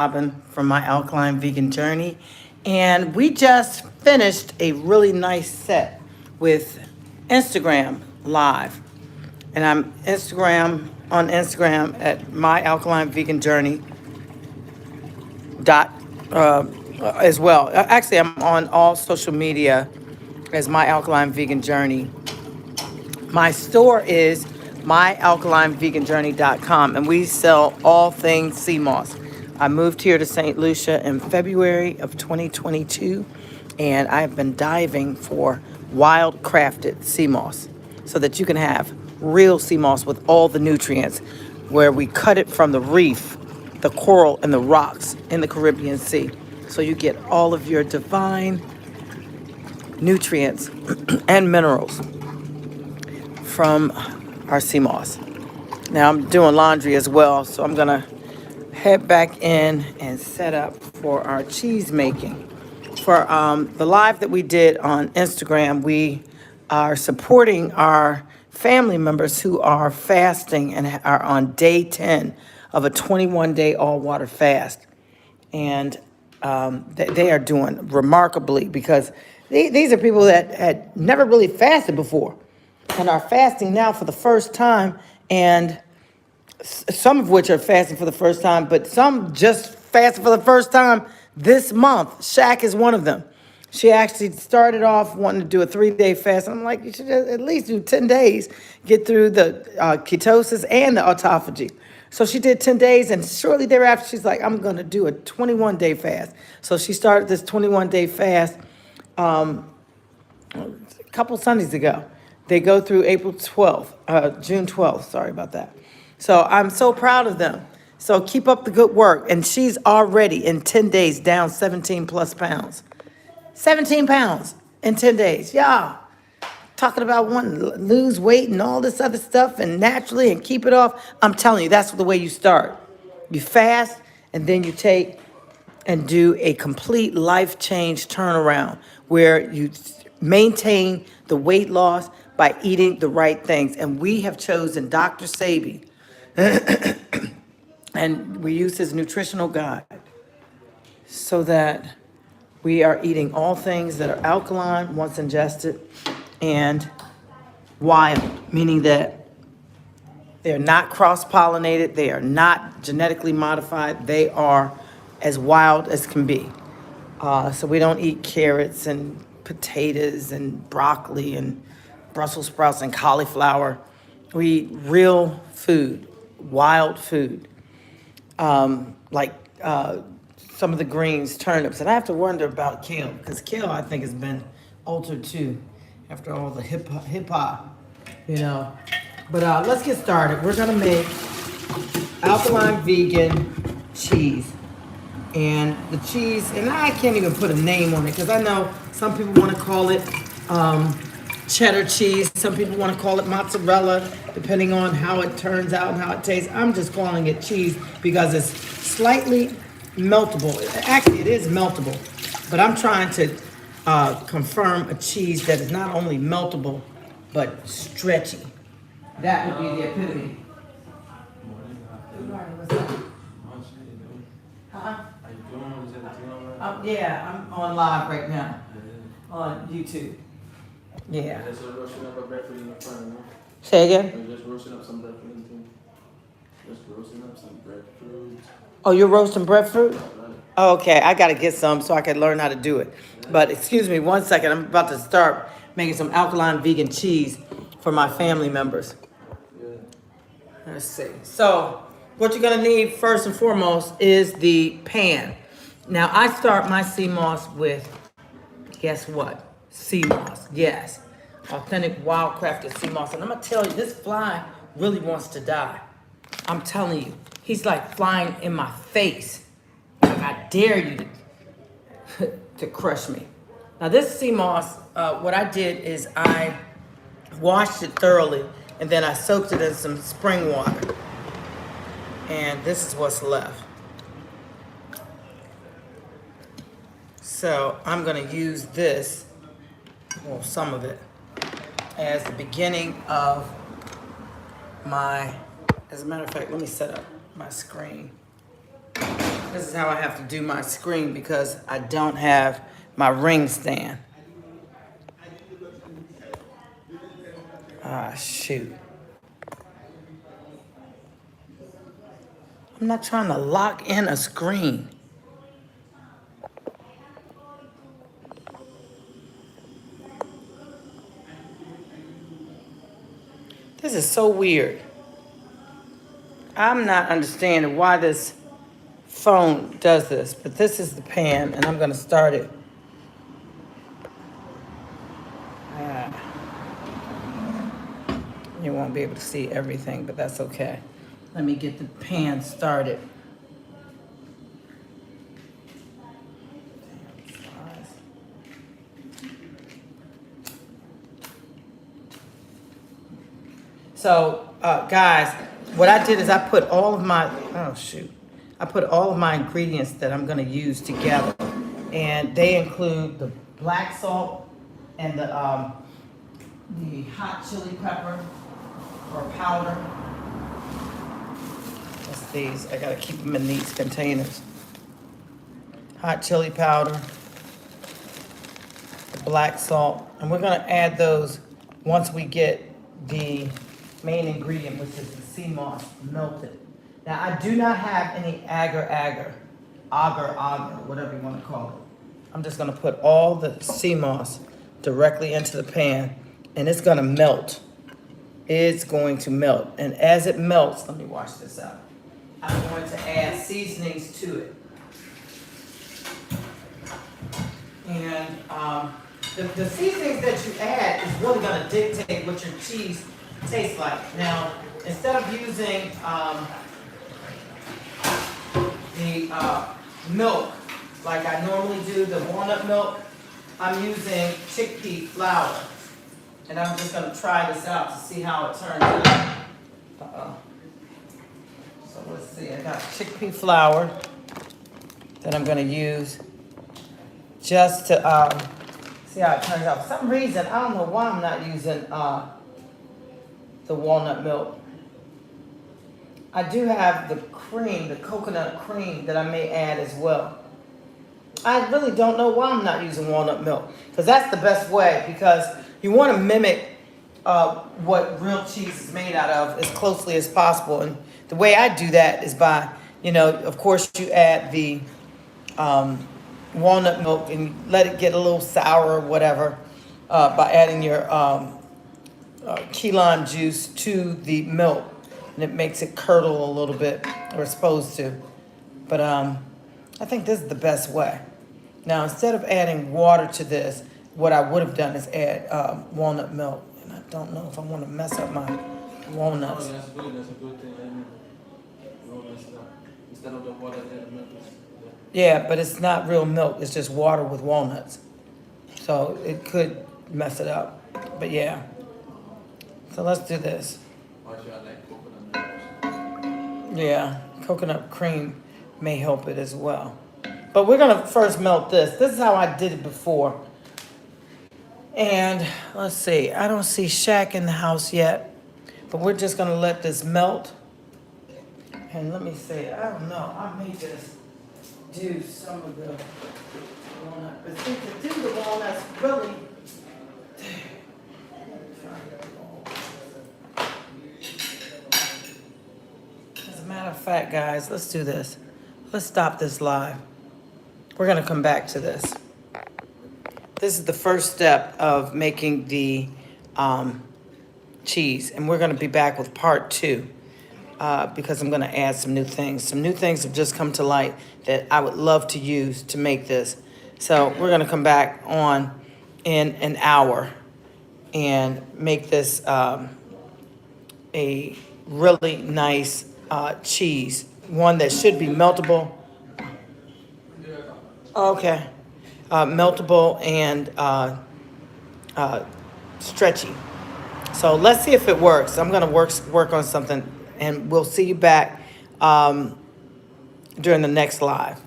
Robin from my Alkaline Vegan Journey. And we just finished a really nice set with Instagram Live. And I'm on Instagram at my Alkaline Vegan Journey dot as well. Actually, I'm on all social media as my Alkaline Vegan Journey. My store is myalkalineveganjourney.com, and we sell all things sea moss. I moved here to St. Lucia in February of 2022, and I've been diving for wild crafted sea moss so that you can have real sea moss with all the nutrients, where we cut it from the reef, the coral, and the rocks in the Caribbean Sea. So you get all of your divine nutrients and minerals from our sea moss. Now I'm doing laundry as well, so I'm gonna head back in and set up for our cheese making. For the live that we did on Instagram, we are supporting our family members who are fasting and are on day 10 of a 21-day all-water fast. And they are doing remarkably, because these are people that had never really fasted before and are fasting now for the first time, and some of which are fasting for the first time, but some just fasted for the first time this month. Shaq is one of them. She actually started off wanting to do a 3-day fast. I'm like, you should at least do 10 days, get through the ketosis and the autophagy. So she did 10 days, and shortly thereafter, she's like, I'm going to do a 21-day fast. So she started this 21-day fast a couple Sundays ago. They go through June 12th. Sorry about that. So I'm so proud of them. So keep up the good work. And she's already in 10 days down 17 plus pounds. 17 pounds in 10 days. Yeah. Talking about wanting to lose weight and all this other stuff and naturally and keep it off. I'm telling you, that's the way you start. You fast, and then you take and do a complete life change turnaround where you maintain the weight loss by eating the right things. And we have chosen Dr. Sabi, and we use his nutritional guide so that we are eating all things that are alkaline once ingested and wild, meaning that they're not cross-pollinated, they are not genetically modified, they are as wild as can be. So we don't eat carrots and potatoes and broccoli and Brussels sprouts and cauliflower. We eat real food, wild food, like some of the greens, turnips. And I have to wonder about kale, because kale, I think, has been altered too after all the hip hop, you know. But let's get started. We're gonna make alkaline vegan cheese. And the cheese, and I can't even put a name on it, because I know some people want to call it cheddar cheese. Some people want to call it mozzarella, depending on how it turns out and how it tastes. I'm just calling it cheese because it's slightly meltable. Actually, it is meltable, but I'm trying to confirm a cheese that is not only meltable, but stretchy. That would be the epitome. Huh? Yeah, I'm on live right now on YouTube. Yeah. Just roasting up a breadfruit in the front, no? Say again? Just roasting up some breadfruit in the thing. Just roasting up some breadfruit. Oh, you're roasting breadfruit? Oh, okay, I gotta get some so I can learn how to do it. But excuse me 1 second, I'm about to start making some alkaline vegan cheese for my family members. Yeah. Let's see. So, what you're gonna need first and foremost is the pan. Now, I start my sea moss with, guess what? Sea moss, yes. Authentic, wild crafted sea moss. And I'm gonna tell you, this fly really wants to die. I'm telling you, he's like flying in my face. Like, I dare you to crush me. Now, this sea moss, what I did is I washed it thoroughly, and then I soaked it in some spring water. And this is what's left. So I'm gonna use this, well, some of it, as the beginning of my, as a matter of fact, let me set up my screen. This is how I have to do my screen because I don't have my ring stand. Ah, shoot. I'm not trying to lock in a screen. This is so weird. I'm not understanding why this phone does this, but this is the pan, and I'm gonna start it. You won't be able to see everything, but that's okay. Let me get the pan started. So, guys, what I did is I put all of my, I put all of my ingredients that I'm gonna use together. And they include the black salt and the hot chili pepper or powder. What's these? I gotta keep them in these containers. Hot chili powder, the black salt, and we're gonna add those once we get the main ingredient, which is the sea moss melted. Now, I do not have any agar, whatever you want to call it. I'm just going to put all the sea moss directly into the pan, and it's going to melt. It's going to melt, and as it melts, let me wash this out. I'm going to add seasonings to it. And the seasonings that you add is really going to dictate what your cheese tastes like. Now, instead of using the milk like I normally do, the walnut milk, I'm using chickpea flour. And I'm just going to try this out to see how it turns out. So let's see, I got chickpea flour that I'm going to use just to see how it turns out. For some reason, I don't know why I'm not using the walnut milk. I do have the cream, the coconut cream that I may add as well. I really don't know why I'm not using walnut milk, because that's the best way, because you want to mimic what real cheese is made out of as closely as possible. And the way I do that is by, of course you add the walnut milk and let it get a little sour or whatever by adding your key lime juice to the milk, and it makes it curdle a little bit, or it's supposed to. But I think this is the best way. Now, instead of adding water to this, what I would have done is add walnut milk, and I don't know if I want to mess up my walnuts. Oh, that's good. That's a good thing. Roll that stuff. Instead of the water, add the milk. Yeah, but it's not real milk. It's just water with walnuts, so it could mess it up. But yeah. So let's do this. Actually, I like coconut milk. Yeah, coconut cream may help it as well. But we're gonna first melt this. This is how I did it before. And let's see, I don't see Shaq in the house yet, but we're just gonna let this melt. And let me see, I don't know, I may just do some of the walnut. But see, to do the walnuts really, as a matter of fact, guys, let's do this. Let's stop this live. We're gonna come back to this. This is the first step of making the cheese, and we're gonna be back with part 2 because I'm gonna add some new things. Some new things have just come to light that I would love to use to make this. So we're gonna come back on in an hour and make this a really nice cheese, one that should be meltable. Okay. Meltable and stretchy. So let's see if it works. I'm going to work on something, and we'll see you back during the next live.